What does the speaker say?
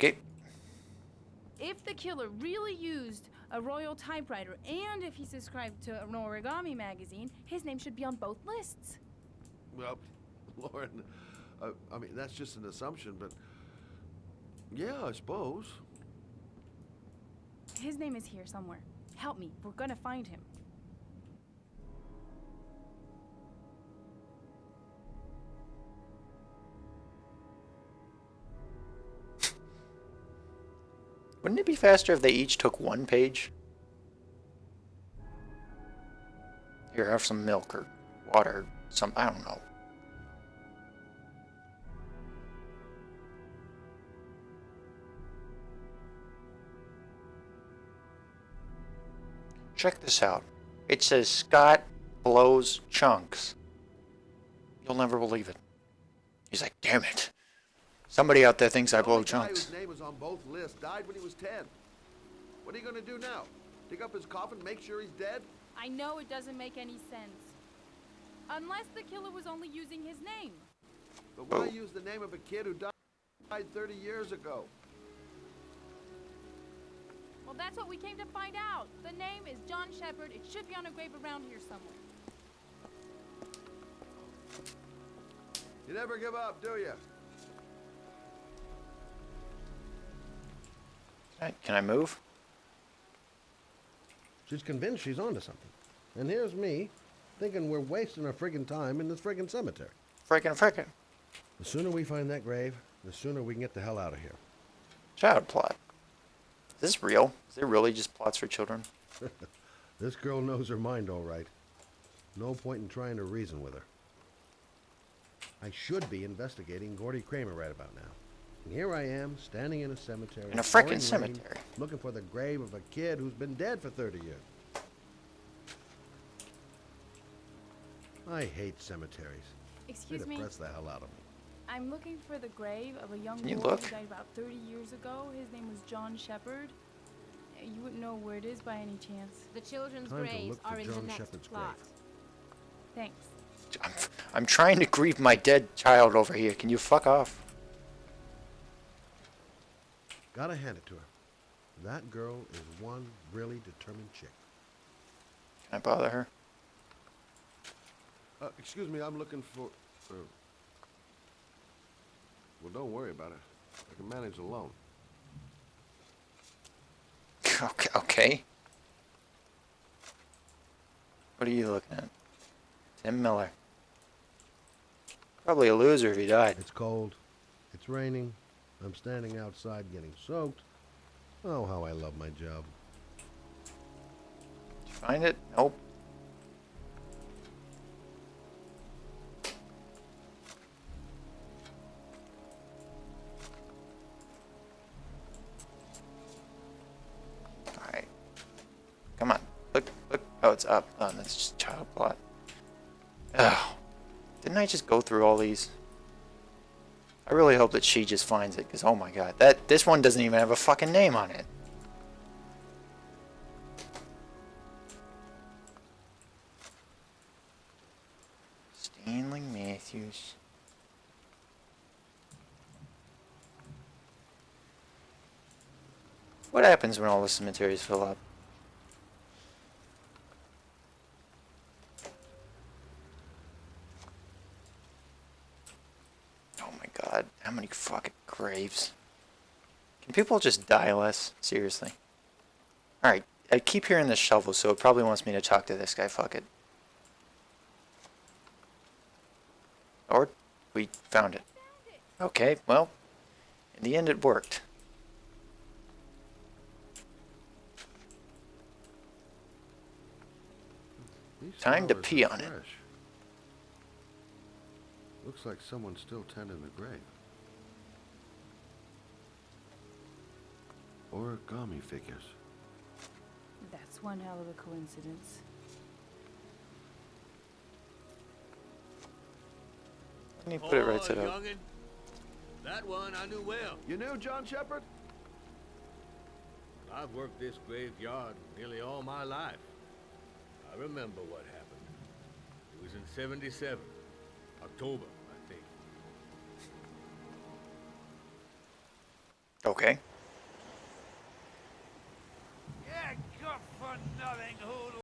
Okay. If the killer really used a royal typewriter and if he subscribed to an origami magazine, his name should be on both lists. Well, Lauren, I mean, that's just an assumption, but yeah, I suppose. His name is here somewhere. Help me. We're gonna find him. Wouldn't it be faster if they each took one page? Here, have some milk or water, some, I don't know. Check this out. It says Scott blows chunks. You'll never believe it. He's like, damn it. Somebody out there thinks I blow chunks. The guy whose name was on both lists died when he was 10. What are you gonna do now? Dig up his coffin, make sure he's dead? I know it doesn't make any sense. Unless the killer was only using his name. But why use the name of a kid who died 30 years ago? Well, that's what we came to find out. The name is John Shepard. It should be on a grave around here somewhere. You never give up, do you? Can I move? She's convinced she's onto something. And here's me, thinking we're wasting our friggin' time in this friggin' cemetery. Frickin'. The sooner we find that grave, the sooner we can get the hell out of here. Child plot. Is this real? Is it really just plots for children? This girl knows her mind all right. No point in trying to reason with her. I should be investigating Gordy Kramer right about now. And here I am, standing in a cemetery. In a frickin' cemetery. Looking for the grave of a kid who's been dead for 30 years. I hate cemeteries. Excuse me? They depress the hell out of me. I'm looking for the grave of a young Can you boy look? who died about 30 years ago. His name was John Shepard. You wouldn't know where it is by any chance. The children's Time to graves look for are in the John next Shepard's plot. grave. Thanks. I'm trying to grieve my dead child over here. Can you fuck off? Gotta hand it to her. That girl is one really determined chick. Can I bother her? Excuse me, I'm looking for... Well, don't worry about it. I can manage alone. Okay. What are you looking at? Tim Miller. Probably a loser if he died. It's cold. It's raining. I'm standing outside getting soaked. Oh, how I love my job. Did you find it? Nope. Alright. Come on. Look. Oh, it's up. Oh, that's just child plot. Oh. Didn't I just go through all these? I really hope that she just finds it, because oh my god, this one doesn't even have a fucking name on it. Stanley Matthews. What happens when all the cemeteries fill up? God, how many fucking graves? Can people just die less? Seriously. Alright, I keep hearing this shovel, so it probably wants me to talk to this guy. Fuck it. Or we found it. Okay, well, in the end it worked. Time to pee on it. Looks like someone's still tending the grave. Origami figures. That's one hell of a coincidence. Let me put it right to the... Youngin', that one I knew well. You knew John Shepard? I've worked this graveyard nearly all my life. I remember what happened. It was in '77, October, I think. Okay. Yeah, good for nothing who